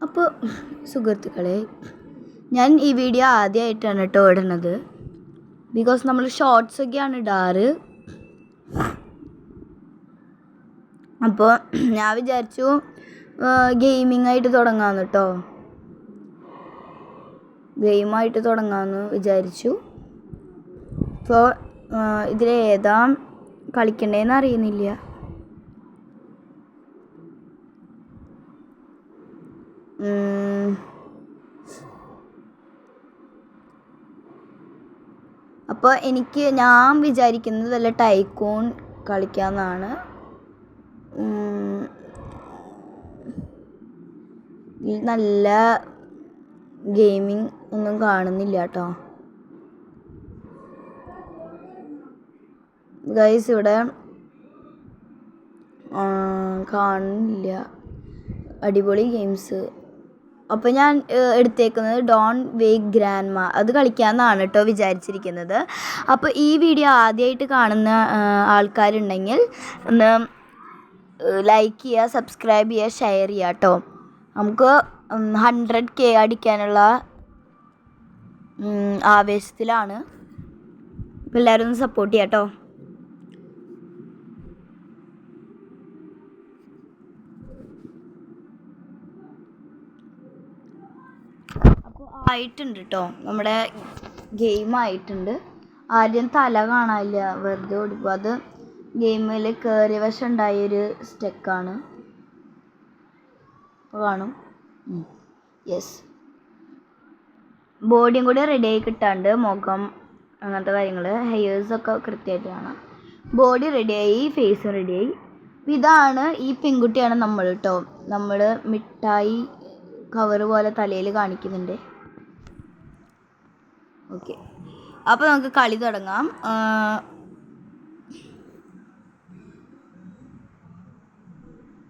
അപ്പോൾ സുഹൃത്തുക്കളെ, ഞാൻ ഈ വീഡിയോ ആദ്യമായിട്ടാണ് കേട്ടോ ഇടുന്നത്. ബിക്കോസ് നമ്മൾ ഷോർട്സൊക്കെയാണ് ഇടാറ്. അപ്പോൾ ഞാൻ വിചാരിച്ചു ഗെയിമിംഗ് ആയിട്ട് തുടങ്ങാമെന്ന് കേട്ടോ. ഗെയിമായിട്ട് തുടങ്ങാമെന്ന് വിചാരിച്ചു. ഇപ്പോൾ ഇതിലേതാ കളിക്കണ്ടേന്ന് അറിയുന്നില്ല. അപ്പോൾ ഞാൻ വിചാരിക്കുന്നത് വല്ല ടൈക്കൂൺ കളിക്കാമെന്നാണ്. നല്ല ഗെയിമിംഗ് ഒന്നും കാണുന്നില്ല കേട്ടോ ഗൈസ്, ഇവിടെ കാണുന്നില്ല അടിപൊളി ഗെയിംസ്. അപ്പോൾ ഞാൻ എടുത്തേക്കുന്നത് ഡോൺ വേക്ക് ഗ്രാൻഡ്മ, അത് കളിക്കാമെന്നാണ് കേട്ടോ വിചാരിച്ചിരിക്കുന്നത്. അപ്പോൾ ഈ വീഡിയോ ആദ്യമായിട്ട് കാണുന്ന ആൾക്കാരുണ്ടെങ്കിൽ ഒന്ന് ലൈക്ക് ചെയ്യുക, സബ്സ്ക്രൈബ് ചെയ്യുക, ഷെയർ ചെയ്യുക കേട്ടോ. നമുക്ക് 100K അടിക്കാനുള്ള ആവേശത്തിലാണ്. അപ്പോൾ എല്ലാവരും ഒന്ന് സപ്പോർട്ട് ചെയ്യാം കേട്ടോ. അപ്പോൾ ആയിട്ടുണ്ട് കേട്ടോ, നമ്മുടെ ഗെയിം ആയിട്ടുണ്ട്. ആദ്യം തല കാണാനില്ല, വെറുതെ ഓടിപ്പോൾ. അത് ഗെയിമിൽ കയറിയ വശം ഉണ്ടായൊരു സ്റ്റെക്കാണ്. കാണും. യെസ്, ബോഡിയും കൂടി റെഡി ആയി കിട്ടാണ്ട്, മുഖം അങ്ങനത്തെ കാര്യങ്ങൾ, ഹെയേഴ്സൊക്കെ കൃത്യമായിട്ട് കാണാം. ബോഡി റെഡിയായി, ഫേസും റെഡിയായി. ഇതാണ് ഈ പെൺകുട്ടിയാണ് നമ്മൾ കേട്ടോ. നമ്മൾ മിഠായി കവറ് പോലെ തലയിൽ കാണിക്കുന്നുണ്ട്. ഓക്കെ, അപ്പോൾ നമുക്ക് കളി തുടങ്ങാം.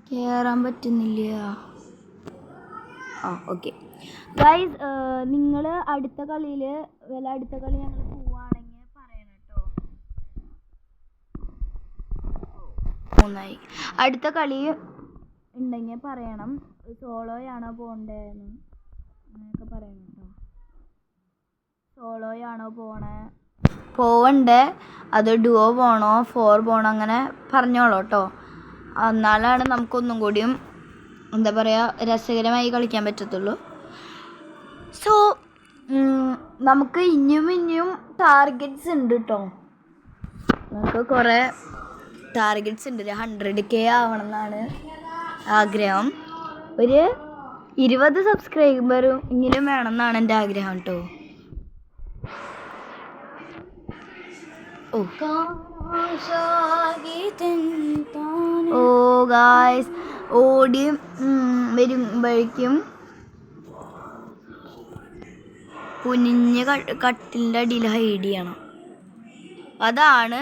കയറാൻ പറ്റുന്നില്ല. ഓക്കെ ഗൈസ്, നിങ്ങൾ അടുത്ത കളി ഞങ്ങൾ പോവുകയാണെങ്കിൽ പറയണം കേട്ടോ. 3 അടുത്ത കളി ഉണ്ടെങ്കിൽ പറയണം. സോളോയാണോ പോകേണ്ടതെന്ന് അങ്ങനെയൊക്കെ പറയണം കേട്ടോ. സോളോയാണോ പോവണ്ടേ, അത് ഡുവോ പോകണോ, 4 പോകണോ, അങ്ങനെ പറഞ്ഞോളൂ കേട്ടോ. എന്നാലാണ് നമുക്കൊന്നും കൂടിയും എന്താ പറയുക, രസകരമായി കളിക്കാൻ പറ്റത്തുള്ളൂ. സോ നമുക്ക് ഇനിയും ടാർഗറ്റ്സ് ഉണ്ട് കേട്ടോ. നമുക്ക് കുറേ ടാർഗറ്റ്സ് ഉണ്ട്. 100K ആവണം എന്നാണ് ആഗ്രഹം. ഒരു 20 സബ്സ്ക്രൈബറും ഇങ്ങനെ വേണം എന്നാണ് എൻ്റെ ആഗ്രഹം കേട്ടോ. ഗായ്സ്, ഓടി വരുമ്പോഴേക്കും കുനിഞ്ഞ കട്ടിലിൻ്റെ അടിയിൽ ഹൈഡ് ചെയ്യണം. അതാണ്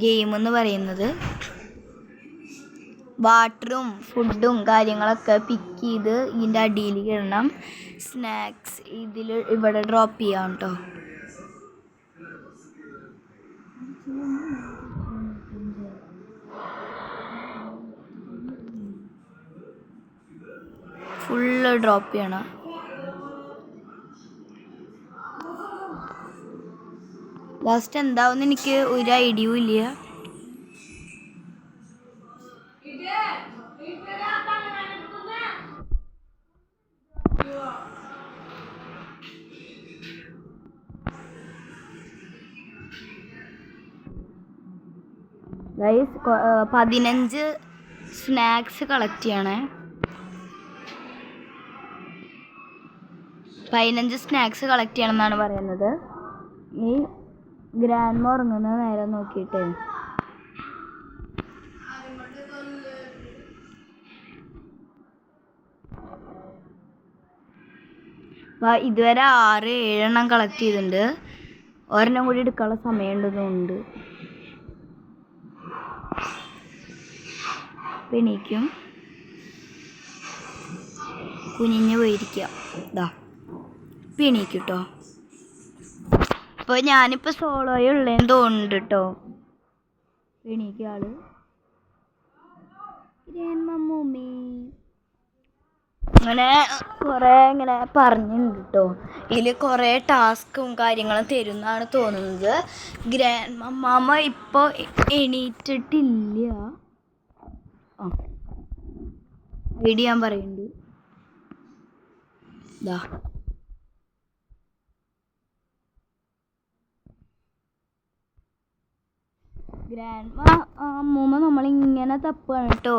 ഗെയിം എന്ന് പറയുന്നത്. വാട്ടറും ഫുഡും കാര്യങ്ങളൊക്കെ പിക്ക് ചെയ്ത് ഇതിൻ്റെ അടിയിൽ ഇടണം. സ്നാക്സ് ഇവിടെ ഡ്രോപ്പ് ചെയ്യാം കേട്ടോ. ഫുള്ള് ഡ്രോപ്പ് ചെയ്യണം. ലാസ്റ്റ് എന്താവുമെന്ന് എനിക്ക് ഒരു ഐഡിയയും ഇല്ല. ഗൈസ്, 15 സ്നാക്സ് കളക്ട് ചെയ്യണേ. 15 സ്നാക്സ് കളക്ട് ചെയ്യണം എന്നാണ് പറയുന്നത്. ഈ ഗ്രാൻഡ്മ ഉറങ്ങുന്ന നേരം നോക്കിയിട്ട് ഇതുവരെ 6-7 കളക്ട് ചെയ്തിട്ടുണ്ട്. ഒരെണ്ണം കൂടി എടുക്കാനുള്ള സമയമുണ്ടെന്നുണ്ട്. എണീക്കും, കുനിഞ്ഞു പോയിരിക്കുക. എണീക്കും കേട്ടോ. അപ്പോൾ ഞാനിപ്പോൾ സോളോയുള്ളതെന്ന് തോന്നുന്നുണ്ട് കേട്ടോ. എണീക്കുക ആള്. ഗ്രാൻഡ്മ മമ്മി അങ്ങനെ കുറേ ഇങ്ങനെ പറഞ്ഞിട്ടുണ്ട് കേട്ടോ. ഇതിൽ കുറേ ടാസ്കും കാര്യങ്ങളും തരുമെന്നാണ് തോന്നുന്നത്. ഗ്രാൻഡ് മമ്മാമ്മ ഇപ്പോൾ എണീറ്റിട്ടില്ല. ഐഡിയ ഞാൻ പറയുന്നുണ്ട്. ഇതാ ഗ്രാൻഡ് അമ്മൂമ്മ നമ്മളിങ്ങനെ തപ്പാണ് കേട്ടോ.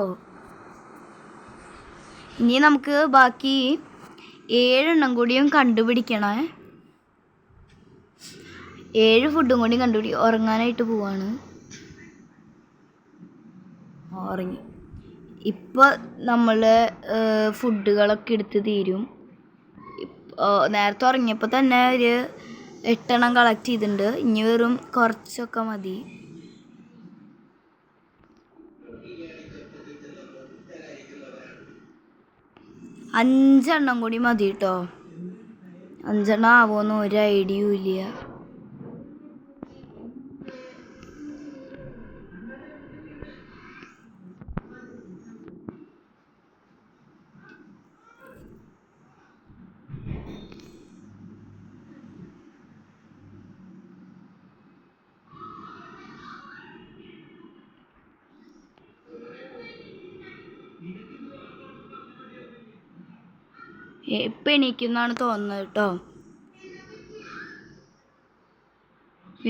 ഇനി നമുക്ക് ബാക്കി 7 കൂടിയും കണ്ടുപിടിക്കണേ. 7 ഫുഡും കൂടി ഉറങ്ങാനായിട്ട് പോവാണ്. ഉറങ്ങി. ഇപ്പോൾ നമ്മൾ ഫുഡുകളൊക്കെ എടുത്ത് തീരും. നേരത്തെ ഉറങ്ങിയപ്പോൾ തന്നെ ഒരു 8 കളക്ട് ചെയ്തിട്ടുണ്ട്. ഇനി വെറും കുറച്ചൊക്കെ മതി. 5 കൂടി മതി കേട്ടോ. 5 ആവുമെന്ന് ഒരു ഐഡിയയും ഇല്ല. ഇപ്പം എണീക്കുന്നാണ് തോന്നുന്നത് കേട്ടോ.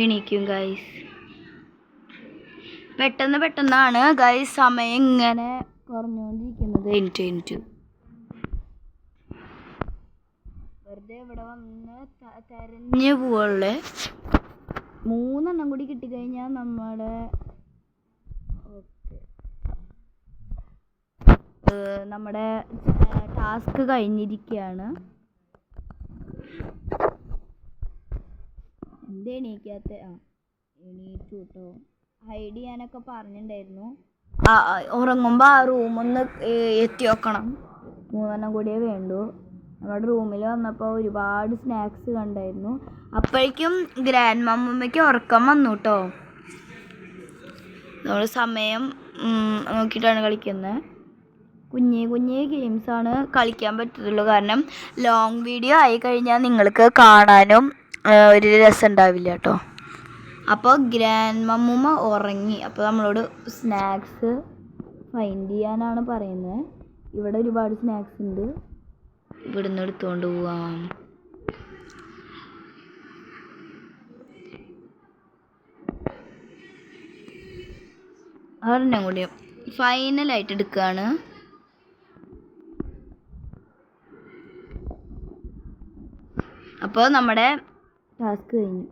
എണീക്കും ഗൈസ്. പെട്ടെന്നാണ് ഗൈസ് സമയം ഇങ്ങനെ കുറഞ്ഞുകൊണ്ടിരിക്കുന്നത്. എനിക്ക് വെറുതെ ഇവിടെ വന്ന് തെരഞ്ഞു പോവുള്ളേ. 3 കൂടി കിട്ടിക്കഴിഞ്ഞാൽ നമ്മുടെ ടാസ്ക് കഴിഞ്ഞിരിക്കുകയാണ്. എണീക്കാത്ത എണീറ്റു കേട്ടോ. ഹൈഡ് ചെയ്യാനൊക്കെ പറഞ്ഞിട്ടുണ്ടായിരുന്നു. ഉറങ്ങുമ്പോൾ ആ റൂമൊന്ന് എത്തി നോക്കണം. 3 കൂടിയേ വേണ്ടൂ. നമ്മുടെ റൂമിൽ വന്നപ്പോൾ ഒരുപാട് സ്നാക്സ് കണ്ടായിരുന്നു. അപ്പോഴേക്കും ഗ്രാൻഡ് മമ്മൂമ്മയ്ക്ക് ഉറക്കം വന്നു കേട്ടോ. നമ്മൾ സമയം നോക്കിയിട്ടാണ് കളിക്കുന്നത്. കുഞ്ഞേ ഗെയിംസാണ് കളിക്കാൻ പറ്റത്തുള്ളൂ. കാരണം ലോങ് വീഡിയോ ആയി കഴിഞ്ഞാൽ നിങ്ങൾക്ക് കാണാനും ഒരു രസം ഉണ്ടാവില്ല കേട്ടോ. അപ്പോൾ ഗ്രാൻഡ് മമ്മൂമ്മ ഉറങ്ങി. അപ്പോൾ നമ്മളോട് സ്നാക്സ് ഫൈൻഡ് ചെയ്യാനാണ് പറയുന്നത്. ഇവിടെ ഒരുപാട് സ്നാക്സ് ഉണ്ട്. ഇവിടുന്ന് എടുത്തുകൊണ്ട് പോവാം. ഒരെണ്ണം കൂടി ഫൈനലായിട്ട് എടുക്കുകയാണ്. അപ്പോൾ നമ്മുടെ ടാസ്ക് കഴിഞ്ഞു.